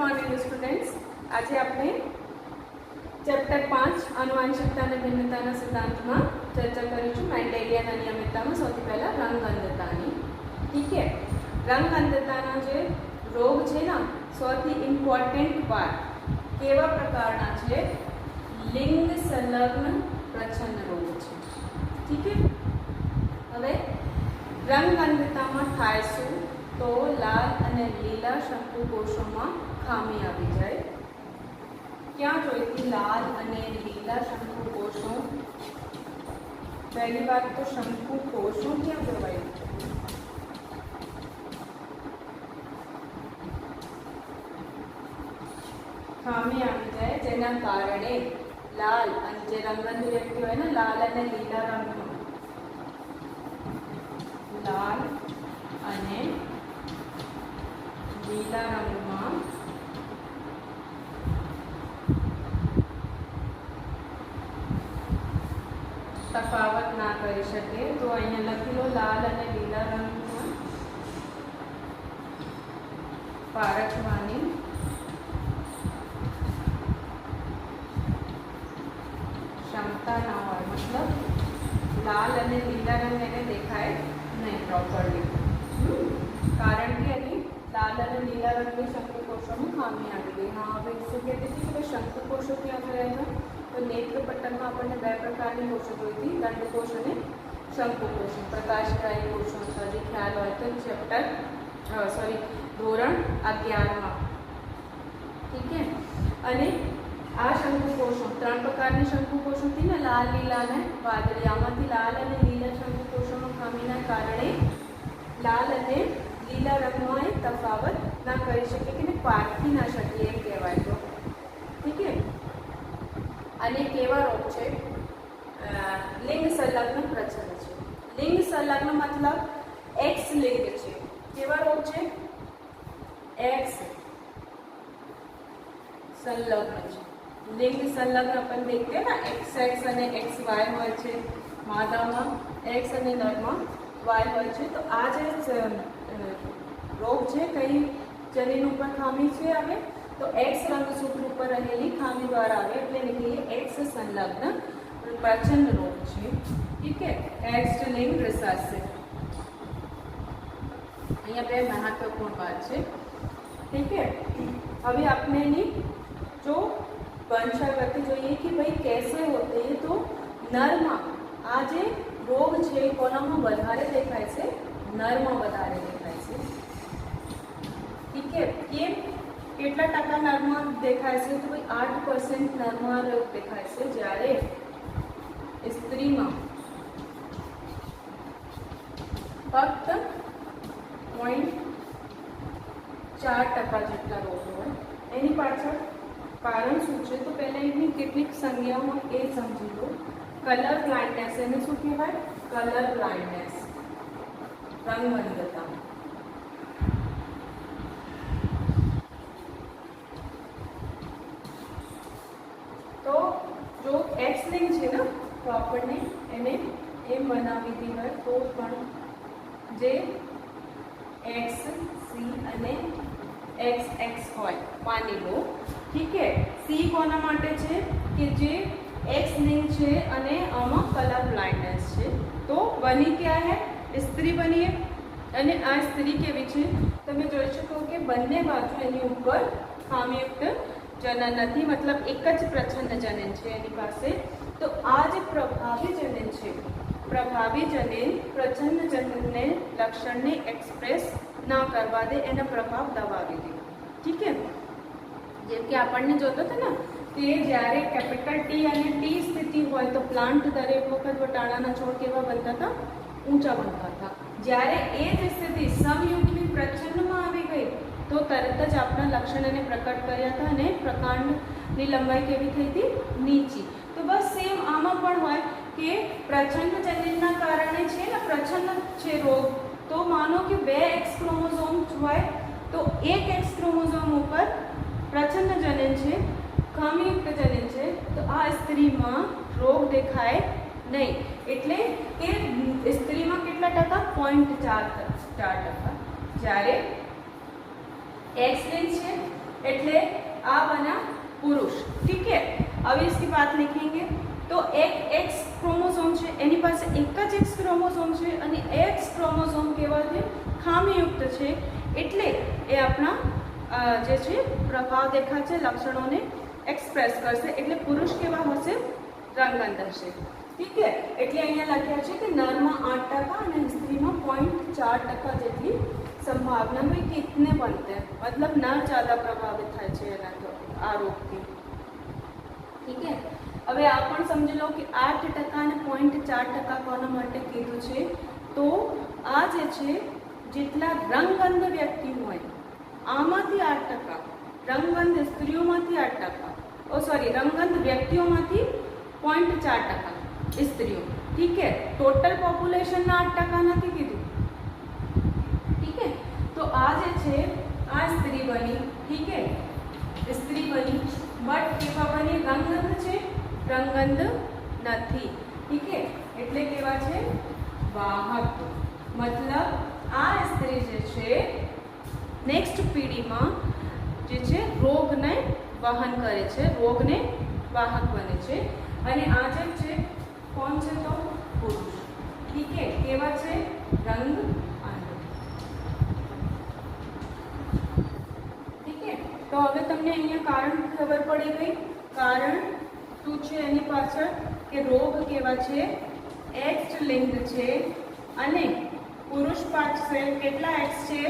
Morning students. आज आपने chapter 5 आनुवंशिकता અને ભિન્નતાના સિદ્ધાંતમાં ચર્ચા કરીશું। મેન્ડેલિયન અનિયમિતતામાં સૌથી પહેલા રંગ અંધતાની। ઠીક છે, રંગ અંધતાના જે રોગ છે ને સૌથી ઇમ્પોર્ટન્ટ વાત કેવા પ્રકારના છે? લિંગ સંલગ્ન પ્રચ્છન્ન રોગ છે। ઠીક છે, હવે રંગ અંધતામાં થાય શું? તો લાલ અને લીલા શંકુકોષોમાં ખામી આવી જાય। क्या જોઈતી? लाल અને લીલા શંકુકોષો। पहली बात तो शंकुकोषों क्या जोड़वाई? खामी આવી જાય જેના કારણે લાલ અને જે રંગની વ્યક્તિ હોય ને લાલ અને લીલા રંગનો લાલ અને લીલા રંગમાં तफावत ना કરી શકે। તો અહીંયા લખી લો લાલ અને લીલા રંગમાં પારખવાની क्षमता ना હોય, मतलब लाल અને લીલા રંગ એને દેખાય નહીં પ્રોપરલી, કારણ કે અહીં लाल અને લીલા રંગની શંકુકોષોમાં ખામી આવી ગઈ। हाँ, હવે શું કહેતી હતી કે શંકુકોષો ક્યાં કહેવાય? तो नेत्र पटलમાં આપણને બે પ્રકારની કોષો જોઈતી, દંડકોષ અને શંકુકોષ। પ્રકાશગ્રાહી કોષો હજી ખ્યાલ હોય તો ચેપ્ટર ધોરણ 11માં। ઠીક છે, અને આ શંકુકોષો ત્રણ પ્રકારની શંકુકોષો હતી ને, લાલ, લીલા અને વાદળી। આમાંથી લાલ અને લીલા શંકુકોષોમાં ખામીના કારણે લાલ અને લીલા રંગમાં એ તફાવત ના કરી શકે કે પારખી ના શકીએ એમ કહેવાય। તો ઠીક છે, અને કેવા રોગ છે? લિંગ સંલગ્ન પ્રચ્છન્ન છે। લિંગ સંલગ્ન मतलब एक्स लिंग છે। કેવા રોગ છે? एक्स संलग्न છે। લિંગ સંલગ્ન अपन देखते हैं ना, एक्स एक्स અને एक्स वाय હોય છે, માદામાં एक्स અને નરમાં वाय હોય છે। તો આ જે રોગ છે કઈ જનીન ઉપર ખામી છે આવે तो एक्स रंगसूत्र पर रहेली खामी द्वारा आवे એટલે નીકળીએ एक्स संलग्न प्रच्छन्न रोग છે। ठीक है, एक्स लिंग रिसेसिव। અહીંયા બે મહત્વપૂર્ણ વાત છે। ठीक है, अभी आपने ની जो वंशावृत्ति જોઈએ कि भाई कैसे होते हैं। तो નરમાં આ જે રોગ છે કોનામાં વધારે દેખાય છે? નરમાં વધારે દેખાય છે। ठीक है, કેમ? કેટલા ટકા નરમાં દેખાય છે? તો ભાઈ 8% નરમાં રોગ દેખાય છે, જ્યારે સ્ત્રીમાં ફક્ત 0.4% જેટલા રોગ હોય। એની પાછળ કારણ શું છે? તો પહેલા એની કેટલીક સંજ્ઞાઓમાં એ સમજી લો। કલર બ્લાઇન્ડનેસ, એને શું કહેવાય? કલર બ્લાઇન્ડનેસ, રંગ અંધતા। जो एक्स लिंग છે ને તો આપણને એને એમ બનાવી દી હોય તો પણ જે एक्स सी અને एक्स एक्स હોય માની લો। ઠીક છે, सी કોના માટે છે? કે જે एक्स लिंग છે અને આમાં કલર બ્લાઇન્ડનેસ છે। તો બની ક્યાં હે? સ્ત્રી બની है, અને આ સ્ત્રી કેવી છે? તમે જોઈ શકો કે બંને બાજુ એની ઉપર ખામીયુક્ત जनन नहीं, मतलब एक ज प्रच्छन्न जनन है एनी पासे। तो आज प्रभावी जनन है, प्रभावी जनन प्रच्छन्न जनन ने लक्षण ने एक्सप्रेस ना करवा दे, एना प्रभाव दबावी दे। ठीक है, जेम के आपने जोता था ना कि જ્યારે कैपिटल टी અને टी स्थिति હોય तो प्लांट दरेक वखत वटाणाना છોડ કેવા બનતા હતા? ઊંચા બનતા હતા। જ્યારે એ જ સ્થિતિ સમયુગ્મી પ્રચ્છન્નમાં આવી ગઈ તો તરત જ આપણા લક્ષણને પ્રકટ કર્યા હતા અને પ્રકાંડની લંબાઈ કેવી થઈ હતી? નીચી। તો બસ સેમ આમાં પણ હોય કે પ્રચ્છન્ન જનીનના કારણે છે ને પ્રચ્છન્ન છે રોગ। તો માનો કે 2 एक्स ક્રોમોઝોમ હોય તો એક एक्स ક્રોમોઝોમ ઉપર પ્રચ્છન્ન જનન છે, ખામીયુક્ત જનન છે, તો આ સ્ત્રીમાં રોગ દેખાય નહીં। એટલે કે સ્ત્રીમાં કેટલા ટકા? 0.4%। જ્યારે एक्स लिंग है एटले आ बना पुरुष। ठीक है, अब इसकी बात लिखेंगे तो एक एक्स क्रोमोसोम है, एनी पास एक ज एक्स क्रोमोसोम है और एक्स क्रोमोसोम केवा छे खामीयुक्त है, एटले ए अपना जे छे प्रभाव देखाशे, लक्षणों एक्सप्रेस करशे, एटले पुरुष केवा हशे रंगगंध हशे। ठीक है, एटले अहींया लख्या छे कि नर में 8% और स्त्री में 0.4% जेटली संभावना में कितने बनते हैं, मतलब नर ज़्यादा प्रभावित थाय छे एना तो आ रोगथी। ठीक है, हवे आ पण समजी लो कि 8% અને 0.4% कोना माटे कीधुं छे, तो आ जे छे जेटला रंगगंध व्यक्ति होय आमांथी 8%, रंगगंध स्त्रीओमांथी 8%, ओ सॉरी रंगगंध व्यक्तिओमांथी 0.4% स्त्रीओ। ठीक है, टोटल पॉप्युलेशन ना 8% नहीं कीधुं। ठीक है, तो आ जे छे आ स्त्री बनी। ठीक है, स्त्री बनी बट केवा बनी रंगगंध छे, रंगगंध नथी। ठीक है, एटले केवा छे वाहक, मतलब आ स्त्री जे छे नेक्स्ट पीढ़ी में जे छे रोग ने वहन करे छे, रोग ने वाहक बने छे। अने आ जे छे कोण छे तो पुरुष। ठीक है, केवा छे रंग अंध। ठीक है, तो हवे तमने अहींया कारण खबर पड़ी गई। कारण शुं छे एनी पाछळ के रोग केवा छे एक्स लिंग छे अने पुरुष पाछळ केटला एक्स छे,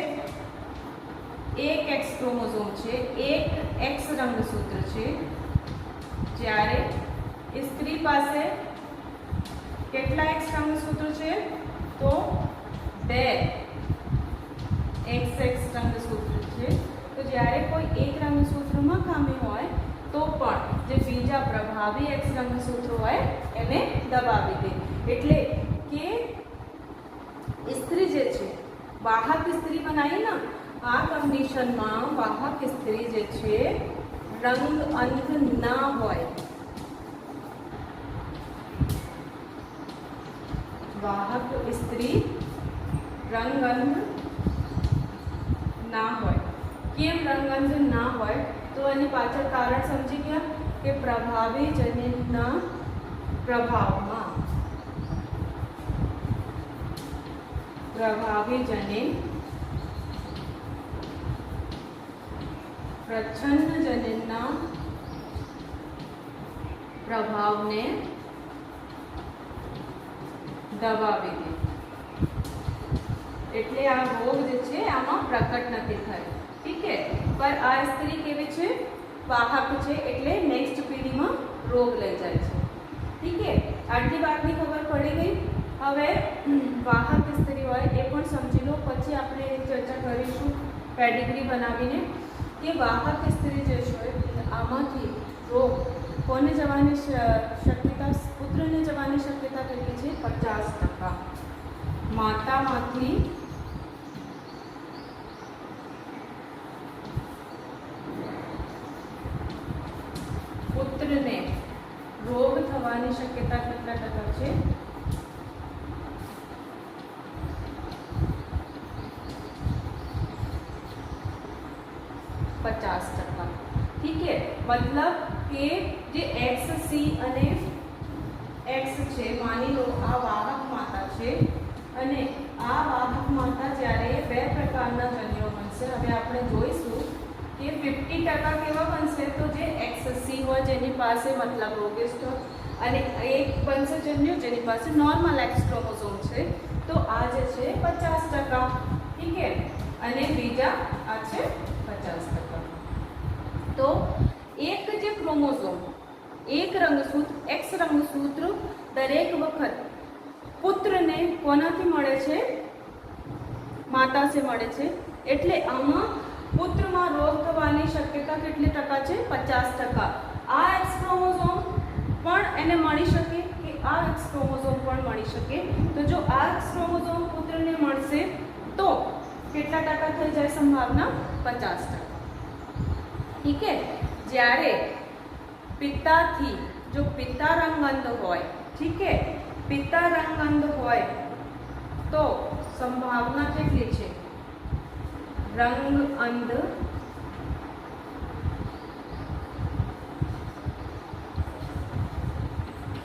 एक एक्स क्रोमोसोम छे, एक एक्स रंगसूत्र छे, ज्यारे स्त्री पासे केटला एक्स रंगसूत्र छे तो 2 एक्स रंगसूत्र छे। तो ज्यारे कोई एक रंगसूत्र में खामी होय तो पण जे बीजा प्रभावी एक्स रंगसूत्र होय एने दबावी दे, एटले के स्त्री जे छे वाहक स्त्री बनाई ना, आ कंडीशन में वाहक स्त्री जे छे रंग अंध ना होय, वाहक स्त्री रंगगंध ना होय। केम रंगगंध ना होय तो एनी पाछळ कारण समझी गया कि प्रभावी जनिनना प्रभावमां प्रभावी जनिन प्रच्छन्न जनिनना प्रभाव ने दबावी दे, एटले आ रोग जे छे आमां प्रकट नथी थाय। ठीक है, पर आ स्त्री केवी छे वाहक छे, एटले नेक्स्ट पीढ़ी में रोग लई जाय छे। ठीक है, आटली वातनी खबर पड़ी गई। हवे वाहक स्त्री होय ए पण समजी लो, पछी आपणे चर्चा करीशुं पेडिग्री बनावीने कि वाहक स्त्री जे छे आमांथी रोग कोने जवानी शक्यता, पुत्रने जवानी शक्यता केटली छे 50%। मातामांथी पुत्रने रोग थवानी शक्यता केटला टका छे 50%। ठीक है, मतलब કે જે એક્સ સી અને એક્સ છે, માની લો આ વાહક માતા છે અને આ વાહક માતા જ્યારે બે પ્રકારના જન્યો બનશે। હવે આપણે જોઈશું કે 50% કેવા બનશે, તો જે એક્સ સી હોય જેની પાસે मतलब રોગિષ્ટ હોય અને એક બનશે જન્યો જેની પાસે નોર્મલ એક્સ ક્રોમોસોમ છે, તો આ જે છે 50%। ठीक है, અને બીજા આ છે 50%। तो एक जे क्रोमोसोम एक रंगसूत्र एक्स रंगसूत्र दरेक वखत पुत्र ने कोनाथी मळे छे, माता से मळे छे, एटले आमां पुत्र में रोग थवानी शक्यता केटली टका छे 50%। आ एक्स क्रोमोसोम पण एने मळी शके के आ एक्स क्रोमोसोम पण मळी शके, तो जो आ एक्स क्रोमोसोम पुत्र ने मळशे तो केटला टका थई जाय संभावना 50%। ठीक है, ज्यारे पिता थी जो पिता रंगअंध होय, ठीक है, पिता रंगअंध होय तो संभावना केटली छे रंग अंध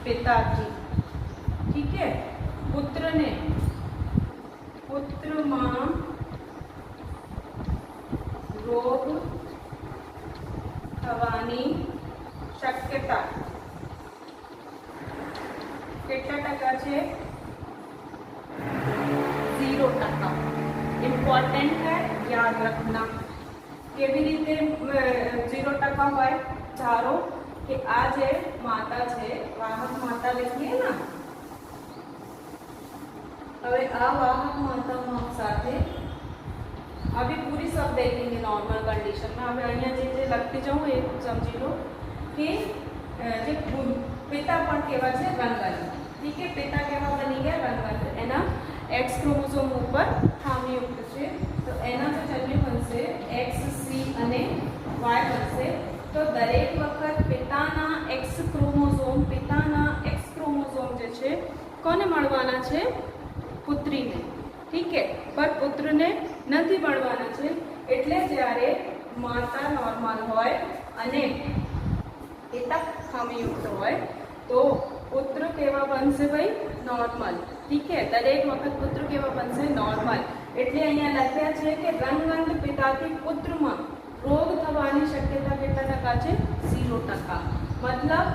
पिताजी, ठीक है। पुत्र ने पुत्र मां रोग थवानी शक्यता કેટલા ટકા છે? 0%। इम्पोर्टेंट है, याद रखना। કેવી રીતે 0% હોય? ધારો કે આ જે માતા છે, વાહક માતા લખીએ ને, હવે આ વાહક માતા સાથે अभी पूरी सब देखेंगे नॉर्मल कंडीशन में। હવે અહીંયા જે લખતી જાઉં એ સમજી લો કે જે पिता પણ કેવા છે? રંગન, ठीक है। पिता કેવા બની ગયા? રંગન। એના एक्स क्रोमोसोम ઉપર ખામીયુક્ત છે, તો એના જો જન્યુ બનશે XC અને Y બનશે, તો દરેક વખત પિતાના X ક્રોમોસોમ જે છે કોને મળવાના છે? પુત્રીને, ठीक है। पर પુત્રને નથી મળવાના છે, એટલે જ્યારે માતા નોર્મલ હોય અને પિતા ખામીયુક્ત હોય તો પુત્ર કેવા બનશે ભાઈ? નોર્મલ, ठीक है। દરેક વખત પુત્ર કેવા બનશે? નોર્મલ। એટલે અહીંયા લખ્યા છે કે રંગવંત પિતાથી પુત્રમાં રોગ થવાની શક્યતા કેટલા ટકા છે? 0%। मतलब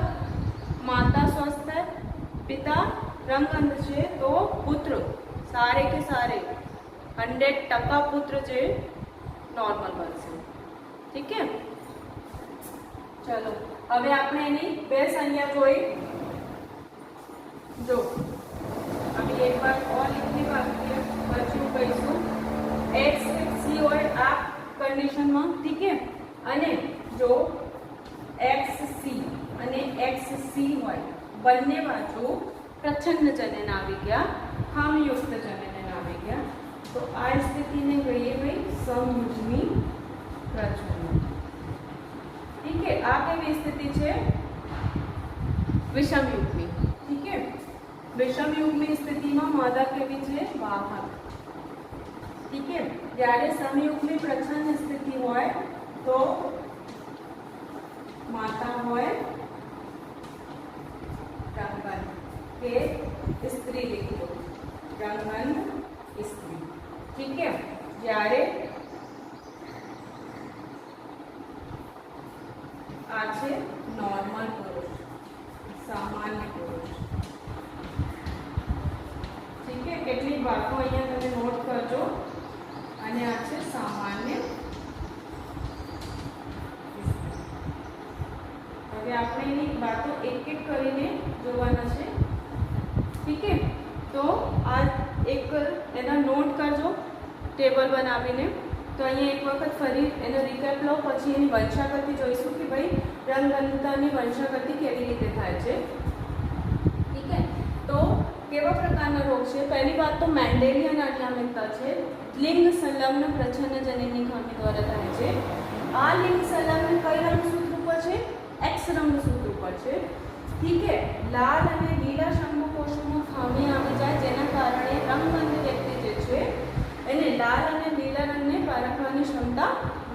माता स्वस्थ है, पिता रंगवंत છે, તો પુત્ર सारे के सारे 100% पुत्र जे नॉर्मल बनसे, ठीक है। चलो હવે આપણે એની બે સંज्ञा જોઈ। जो अभी एक बार और लिखने बाकी है, बच्चों कहीશું XC હોય આ કન્ડિશન માં, ठीक है। અને જો XC અને XC હોય બંને બાજુ પ્રચ્છન્ન જનન આવી ગયા, ખામીયુક્ત જનન આવી ગયા, तो आ स्थिति ने कहिए भाई समयुग्मी प्रजनन, ठीक है। आ केवी स्थिति है? विषमयुग्मी, ठीक है। विषमयुग्मी स्थिति में मादा केवी है? वाहक, ठीक है। જ્યારે સમયુગ્મી પ્રચ્છન્ન स्थिति होय तो माता होय रंगन के स्त्री लिख दो, रंगन स्त्री, ठीक है। જ્યારે આ છે નોર્મલ પુરુષ, સામાન્ય પુરુષ, ठीक है। કેટલીક વાતો અહીંયા તમે નોટ કરજો। અને આ છે સામાન્ય સ્ત્રી। હવે આપણે એની વાતો એક એક કરીને જોવાના છે, ठीक है। तो आ एक एना नोट करजो टेबल बनावीने। तो अहीं एक वखत फरी एनो रिकेप लो, पछी एनी वंशागति जोईशुं कि भाई रंगवंतानी वंशागति केवी रीते थाय छे, ठीक है। तो केवा प्रकारना रोग छे? पहली बात तो मेंडेलियन अनियमितता छे, लिंग संलग्न प्रच्छन्न जनिनी खामी द्वारा थाय छे। आ लिंग संलग्न कई रंगसूत्र पर छे? एक्स रंगसूत्र पर छे, ठीक है। लाल અને લીલા શંકુકોષોમાં ખામી આવી જાય, જેના કારણે રંગવંત વ્યક્તિ જે છે એને લાલ અને લીલા રંગને પારખવાની ક્ષમતા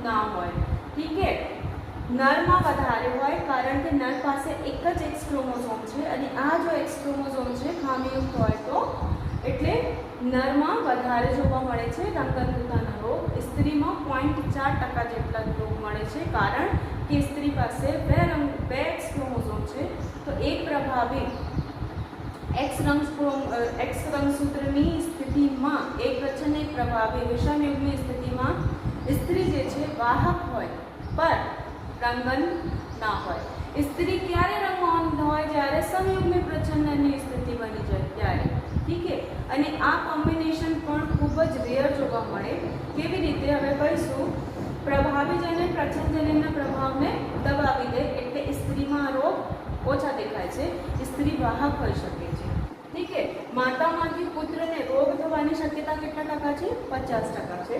ના હોય, ठीक है। નરમાં વધારે હોય, કારણ કે નર પાસે એક જ એક્સ ક્રોમોસોમ છે અને આ જો એક્સ ક્રોમોસોમ છે ખામીયુક્ત હોય તો એટલે નરમાં વધારે જોવા મળે છે રંગવંતતાનો રોગ। સ્ત્રીમાં 0.4% જેટલા રોગ મળે છે, કારણ કે સ્ત્રી પાસે બે એક્સ ક્રોમોસોમ છે, तो एक प्रभावी एक्स रंगसूत्रनी स्थिति में एक प्रच्छन्न एक प्रभावी विषमयुग्मी स्थिति में स्त्री जे छे वाहक होय पर रंगन ना होय। स्त्री क्यारे रंगवंत होय? ज्यारे समयुग्मी प्रच्छन्ननी स्थिति बनी जाय त्यारे, ठीक है। અને આ કોમ્બિનેશન પણ ખૂબ જ રેર જોવા મળે। કેવી રીતે? હવે કહીશું। પ્રભાવી જનન પ્રચ્છન્ન જનનના પ્રભાવને દબાવી દે એટલે સ્ત્રીમાં રોગ ઓછા દેખાય છે, સ્ત્રી વાહક હોઈ શકે છે, ठीक है। માતામાંથી પુત્રને રોગ થવાની શક્યતા કેટલા ટકા છે? 50% છે।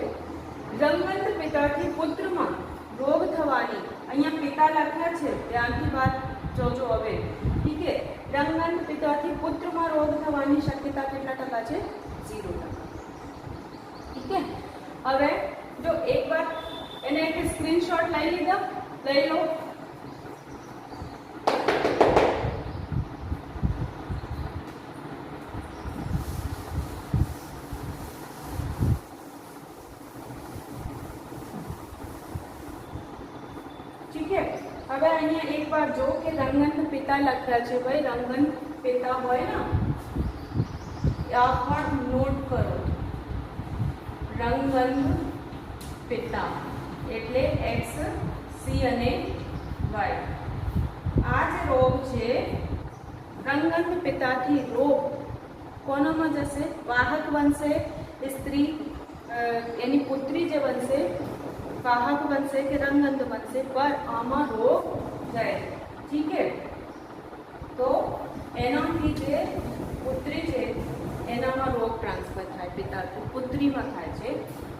રંગવંત પિતાથી પુત્રમાં રોગ થવાની, અહીંયા પિતા લખ્યા છે, ધ્યાનથી વાત જોજો હવે, ठीक है। રંગવંત પિતાથી પુત્રમાં રોગ થવાની શક્યતા કેટલા ટકા છે? 0%, ठीक है। હવે જો એક વાર એને એક સ્ક્રીનશોટ લઈ લો। હવે અહીંયા એક વાર જો કે રંગંત પિતા લખ્યા છે ભાઈ, રંગંત પિતા હોય ને આ પણ નોટ કરો, રંગંત પિતા એટલે એક્સ સી અને વાય. આ જે રોગ છે રંગંત પિતાથી રોગ કોનામાં જશે? વાહક બનશે, સ્ત્રી એની પુત્રી જે બનશે વાહક બનશે કે રંગંત બનશે, પર આમાં રોગ જાય. ઠીક છે, તો એનાથી જે પુત્રી છે એનામાં રોગ ટ્રાન્સફર થાય, પિતાથી પુત્રીમાં થાય છે.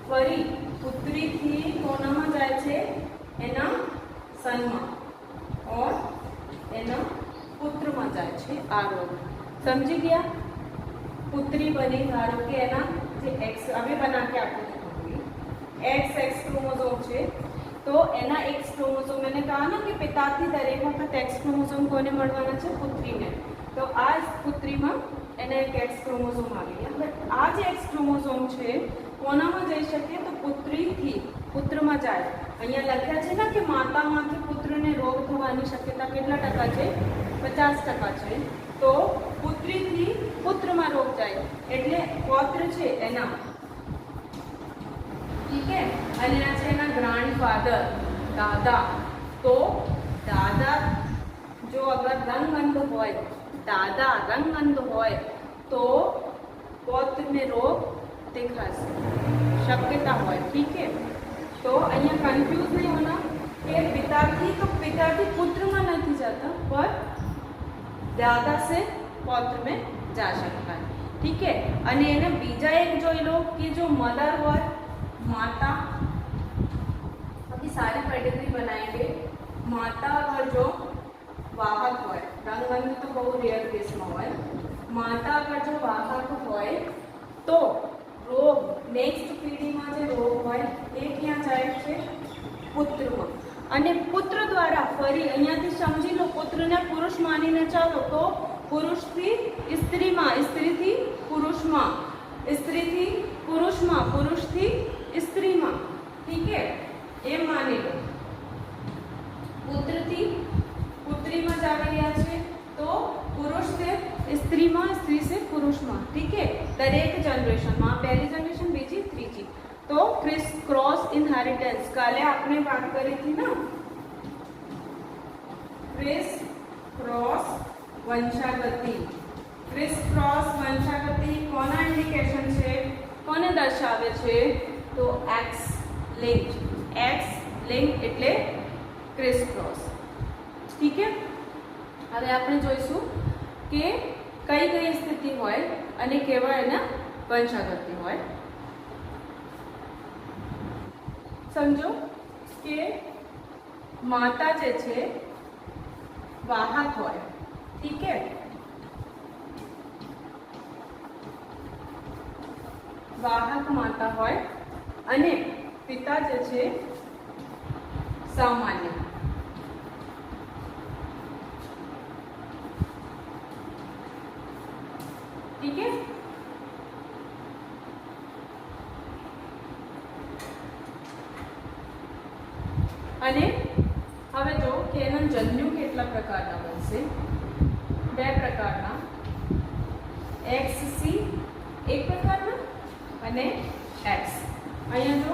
ફરી પુત્રીથી કોનામાં જાય છે? એના સનમાં ઓર એના પુત્રમાં જાય છે આ રોગ. સમજી ગયા? પુત્રી બની, ધારો કે એના જે એક્સ હવે બના કે आपको एक्स एक्स क्रोमोसोम છે તો એના એક્સ ક્રોમોસોમ मैंने कहा ना कि પિતાથી દરેક વખત એક્સ ક્રોમોસોમ કોને મળવાના છે? પુત્રીને. તો આ પુત્રીમાં એના એક એક્સ ક્રોમોસોમ આવી ગયા. હવે આ જે એક્સ ક્રોમોસોમ છે કોનામાં જઈ શકે? તો પુત્રીથી પુત્રમાં જાય. અહીંયા લખ્યા છે ને કે માતામાંથી પુત્રને રોગ થવાની શક્યતા કેટલા ટકા છે? 50% છે. તો પુત્રીથી પુત્રમાં રોગ જાય એટલે પૌત્ર છે એના. ठीक है, અને આ છે એના ગ્રાન્ડફાધર, દાદા. તો દાદા જો અગર રંગઅંધ હોય, દાદા રંગઅંધ હોય તો પૌત્ર में रोग दिखाશે, शक्यता હોય. ठीक है, तो અહીંયા કન્ફ્યુઝ नहीं होना कि पिताથી तो पिताથી પુત્રમાં નથી जाता पर दादा से पौत्र में जा सकता है. ठीक है, અને એને બીજા એક જોઈ લો કે જો મધર હોય माता, अभी सारी पेडिग्री बनाएंगे. माता अगर जो वाहक હોય, રંગઅંધ તો બહુ રેર કેસમાં હોય, માતા અગર જો વાહક હોય તો રોગ નેક્સ્ટ પીઢીમાં જે રોગ હોય એ ક્યાં જાય છે? પુત્રમાં. અને પુત્ર દ્વારા ફરી અહીંયાથી સમજી લો, પુત્રને પુરુષ માનીને ચાલો તો પુરુષથી સ્ત્રીમાં, સ્ત્રીથી પુરુષમાં, સ્ત્રીથી પુરુષમાં, પુરુષથી સ્ત્રીમાં. ઠીક છે, એમ માની લો. પુત્રથી પુત્રીમાં જ આવી રહ્યા છે તો પુરુષ से સ્ત્રીમાં, સ્ત્રી से પુરુષમાં. ઠીક છે, દરેક જનરેશનમાં પહેલી જનરેશન, બીજી, ત્રીજી. તો ક્રિસ ક્રોસ ઇનહેરિટન્સ કાલે આપણે વાત કરી હતી ને, ક્રિસ ક્રોસ વંશાગતિ. ક્રિસ ક્રોસ વંશાગતિ કોના ઇન્ડિકેશન છે? કોને દર્શાવે છે? તો એક્સ લિંક. એક્સ લિંક એટલે ક્રિસ ક્રોસ. ઠીક છે, હવે આપણે જોઈશું કે કઈ કઈ સ્થિતિ હોય અને કેવા એના વંશાગતિ હોય. સમજો કે માતા જે છે વાહક હોય. ઠીક છે, વાહક માતા હોય અને પિતા જે છે સામાન્ય. ઠીક છે, અને હવે જો કે એના જન્યુ કેટલા પ્રકારના બનશે? 2 પ્રકારના. એક્સ સી એક પ્રકારના અને એક્સ. અહીંયા જો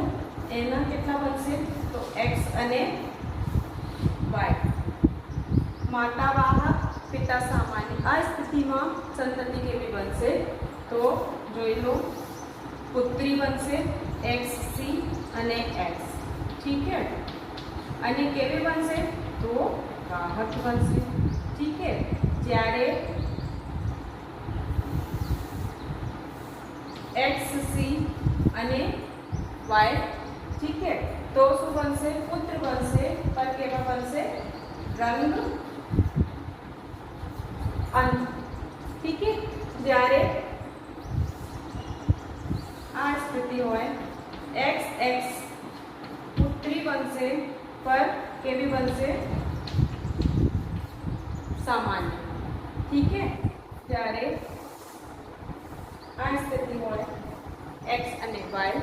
એના કેટલા બનશે? તો એક્સ અને વાય. માતા વાહક, પિતા સામાન્ય. આ સ્થિતિમાં સંતતિ કેવી બનશે? તો જોઈ લો, પુત્રી બનશે એક્સ સી અને એક્સ. ઠીક છે, અને કેવી બનશે? તો વાહક બનશે. ઠીક છે, જ્યારે एक्स सी અને वाय. ठीक है, तो શું બનશે? પુત્ર બનશે, પર કેવા બનશે? રંગ અંત. ઠીક છે, જ્યારે આ સ્થિતિ હોય एक्स एक्स પુત્રી બનશે, પર કેવી બનશે? સામાન્ય. ઠીક છે, જ્યારે આ સ્થિતિ હોય एक्स અને वाय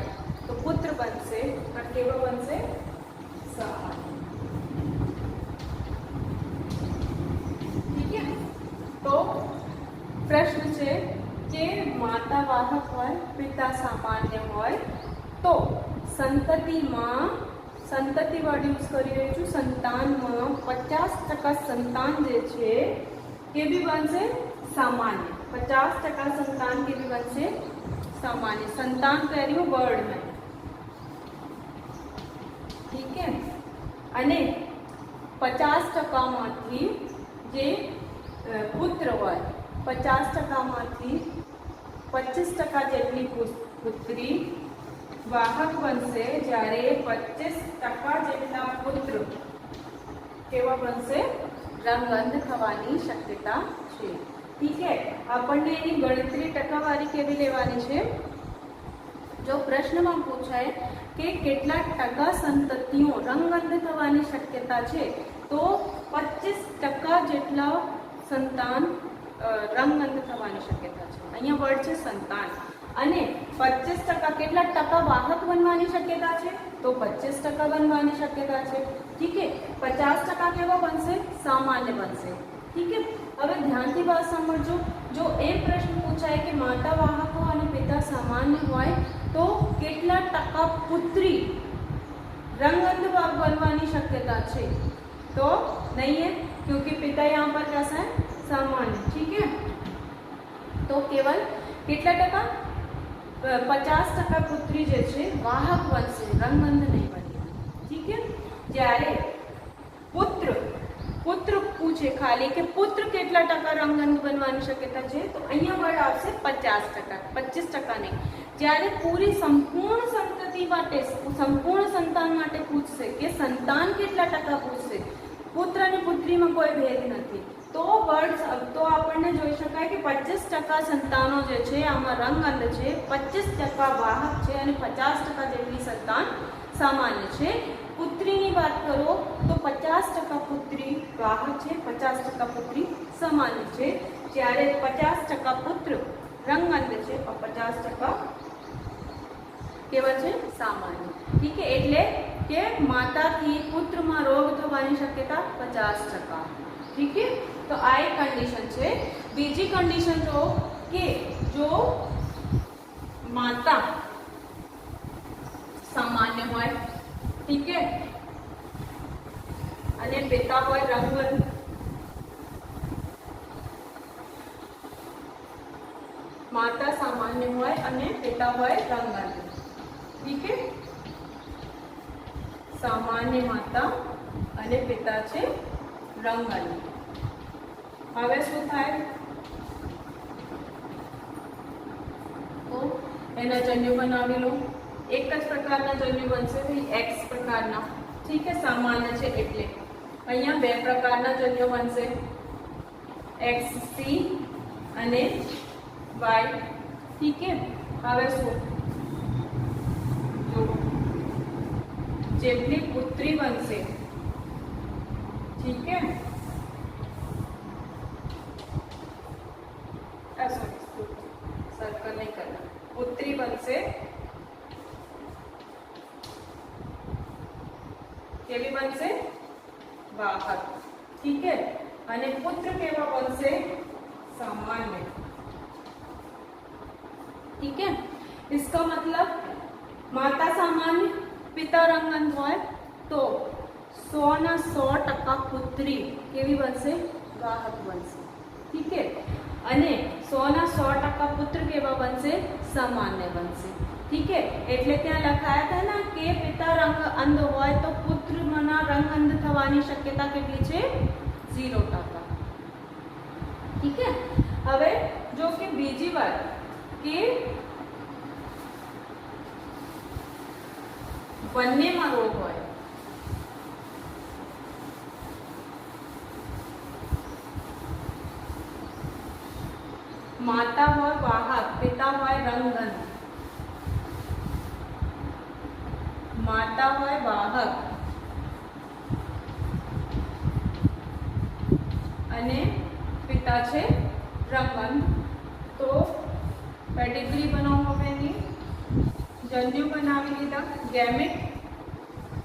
तो पुत्र बनसे पर केवल बनसे सामान्य. પ્રશ્ન છે કે માતા વાહક હોય પિતા સામાન્ય હોય તો સંતતિમાં સંતતિ વર્ડ યુઝ કરી રહી છું, સંતાનમાં 50% સંતાન જે છે કેવી બનશે? सामान्य। 50% संतान केवी बनशे? सामान्य। संतान कहेલું વર્ડ में, ठीक है। અને 50% માંથી જે પુત્ર હોય 50% માંથી 25% જેટલી પુત્રી વાહક બનશે, જ્યારે 25% જેટલા પુત્ર કેવા બનશે? રંગઅંધ થવાની શક્યતા છે, ठीक है। આપણને એની ગણતરી ટકાવારી કેવી લેવાની છે? જો પ્રશ્નમાં પૂછાય કે કેટલા ટકા સંતતિઓ રંગઅંધ થવાની શક્યતા છે, તો 25% જેટલા સંતાન રંગઅંધ થવાની શક્યતા છે। અહીંયા વર્ડ છે સંતાન। અને 25% કેટલા ટકા વાહક બનવાની શક્યતા છે? તો 25% બનવાની શક્યતા છે, ठीक है। 50% કેવા બનશે? સામાન્ય બનશે, ठीक है। હવે ધ્યાનથી વાત સમજો। જો એ પ્રશ્ન પૂછાય કે માતા વાહક હોય અને પિતા સામાન્ય હોય તો કેટલા ટકા પુત્રી रंगअंध बनवानी शक्यता है? तो नहीं है, क्योंकि पिता यहाँ पर कैसा है? सामान्य, ठीक है। तो केवल कितना टका? 50% पुत्री जे छे वाहक बनशे, रंगअंध नहीं बने, ठीक है। જ્યારે પુત્ર પુત્ર પૂછે ખાલી કે પુત્ર કેટલા ટકા રંગઅંધ બનવાની શક્યતા છે, તો અહીંયા વર્ડ આવશે 50%, 25% નહીં। જ્યારે પૂરી સંપૂર્ણ સંતતિ માટે સંપૂર્ણ સંતાન માટે પૂછશે કે સંતાન કેટલા ટકા પૂછશે, પુત્ર અને પુત્રીમાં કોઈ ભેદ નથી, તો વર્ડ તો આપણને જોઈ શકાય કે 25% સંતાનો જે છે આમાં રંગઅંધ છે, 25% વાહક છે અને 50% જેટલી સંતાન સામાન્ય છે। પુત્રીની વાત કરો તો 50% પુત્રી વાહક છે, 50% પુત્રી સામાન્ય છે, જ્યારે 50% પુત્ર રંગઅંધ છે और 50% કેવા છે? સામાન્ય, ठीक है। એટલે કે માતાથી પુત્રમાં રોગ થવાની શક્યતા 50%, ठीक है। તો આ એક કન્ડિશન છે। બીજી કન્ડિશન જો કે જો માતા સામાન્ય હોય, ठीक है, અને પિતા હોય રંગઅંધ, माता सामान्य होय અને पिता होय रंगअंध, ठीक है। सामान्य माता અને पिता છે રંગઅંધ। હવે શું થાય? તો એના જન્યુ બનાવી લો। એક જ પ્રકારના જન્યુ બનશે, ભાઈ X પ્રકારના, ठीक है। સામાન્ય છે એટલે અહીંયા બે પ્રકારના જન્યુ બનશે, XC અને Y, ठीक है। હવે શું? જો જેટલી પુત્રી બનશે, ठीक है, सॉरी सर्कल नहीं करना, पुत्री बनसे केवी बनसे? वाहक, ठीक है। અને પુત્ર કેવા બનશે? सामान्य, ठीक है। इसका मतलब माता सामान्य पिता रंगअंध होय तो 100% पुत्री केवी बनशे? वाहक बनशे, ठीक है। અને 100% पुत्र केवा बनशे? सामान्य बनशे, ठीक है। એટલે ત્યાં લખાયા હતા ને કે પિતા રંગઅંધ હોય તો પુત્રના રંગઅંધ થવાની શક્યતા કેટલી છે? 0%, ठीक है। હવે જો કે બીજી વાત કે બંનેમાં રોગ હોય, माता होय वाहक, पिता होय रंगअंध, माता होय वाहक અને પિતા છે રંગઅંધ, તો પેડિગ્રી બનાવો। હવે એની જન્યુ બનાવી લીધા, ગેમેટ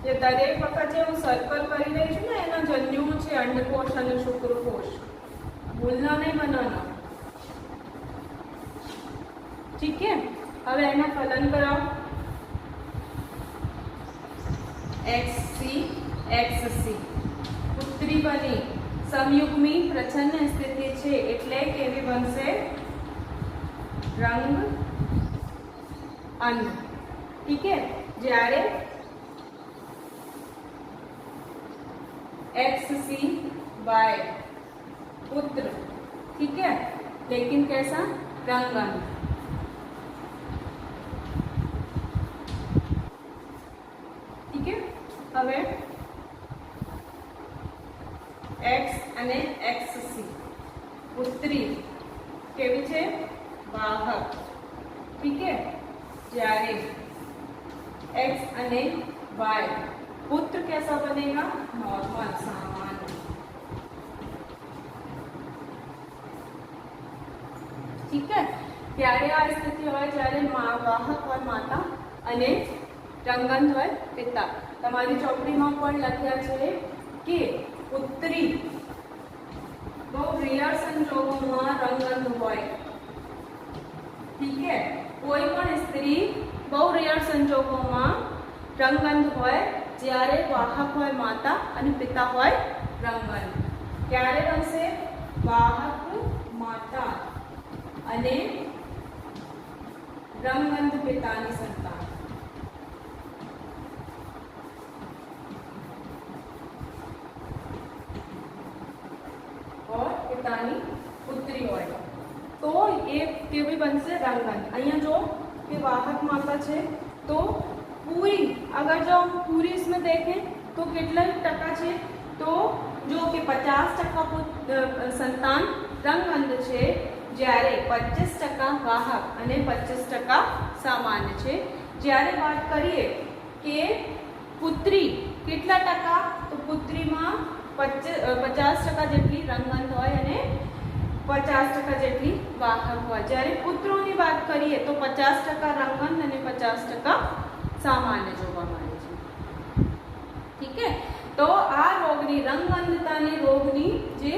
જે દરેક વખત જે હું સર્કલ કરી રહી છું ને એના જન્યુઓ છે અંડકોષ અને શુક્રકોષ, ભૂલના નહીં બનાવના, ठीक है, હવે એના ફલન કરાવો XC XC પુત્રી બની સમયુગ્મી પ્રચ્છન્ન સ્થિતિ છે એટલે કેવી બનશે રંગ અંધ ठीक है જ્યારે XC Y पुत्र ठीक है लेकिन कैसा रंग अंध ठीक है હવે X અને XC પુત્રી કેવી છે વાહક ठीक है જ્યારે X અને Y पुत्र कैसा बनेगा नॉर्मल सामान्य ठीक है ત્યારે આ સ્થિતિ હોય જ્યારે વાહક હોય માતા અને રંગંધ હોય પિતા તમારી ચોપડીમાં પણ લખ્યા છે કે પુત્રી બહુ રેર સંજોગોમાં રંગંધ હોય ठीक है कोई पण स्त्री बहु रेर संजोगों रंगंध होय ज्यारे वाहक होय माता अने पिता होय रंगंध क्यारे बनशे वाहक माता अने रंगंध पितानी संतान और पितानी पुत्री होय तो ये केवी बनशे रंगंध अहींया जो कि वाहक माता है तो पूरी अगर जो हम पूरी इसमें देखें तो कितना टका है तो जो कि 50% संतान रंगअंध है જ્યારે 25% વાહક અને 25% સામાન્ય છે જ્યારે વાત કરીએ કે પુત્રી કેટલા ટકા તો પુત્રીમાં 50% જેટલી રંગઅંધ હોય અને 50% જેટલી વાહક હોય જ્યારે પુત્રોની વાત કરીએ તો 50% રંગઅંધ અને 50% સામાન્ય જોવા મળે છે ठीक है तो આ રોગની રંગઅંધતાની રોગની જે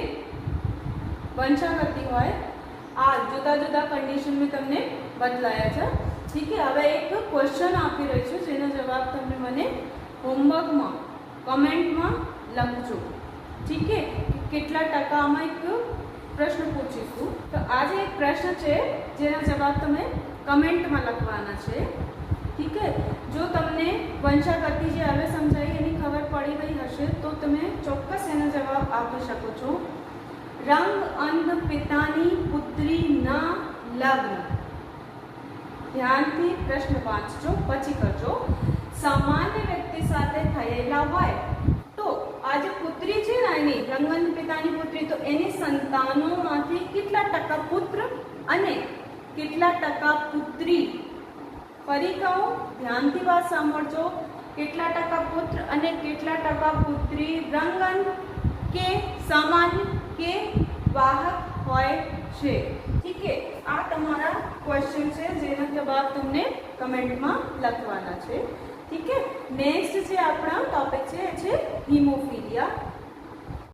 વંશાગતિ હોય આ જુદા જુદા કન્ડિશન में તમને બદલાયા છે ठीक है હવે એક ક્વેશ્ચન આપી રહી છું જેનો જવાબ તમે મને હોમવર્કમાં કમેન્ટમાં લખજો ठीक है કેટલા ટકામાં એક प्रश्न पूछीशू तो आज एक प्रश्न है जेना जवाब तमे कमेंट में लखवाना है ठीक है जो तमने वंशागति जे हवे समझाई एनी खबर पड़ी गई हशे तो तमे चोक्कस एनो जवाब आपी शको छो रंग अंध पितानी पुत्री ना लग्न ध्यान थी प्रश्न वांचजो पछी करजो सामान्य व्यक्ति साथे थयेला होय तो आज पुत्री है ना एनी रंगंध पितानी पुत्री तो एनी संतानों मांथी केटला टका पुत्र अने केटला टका पुत्री फरी कहूं ध्यान थी बात सांभळजो केटला टका पुत्र अने केटला टका पुत्री रंगंध के सामान्य के वाहक होय छे ठीक है आ तमारा क्वेश्चन है जेना जवाब तुमने कमेंट में लखवाना है ठीक है नेक्स्ट जो अपना टॉपिक है हीमो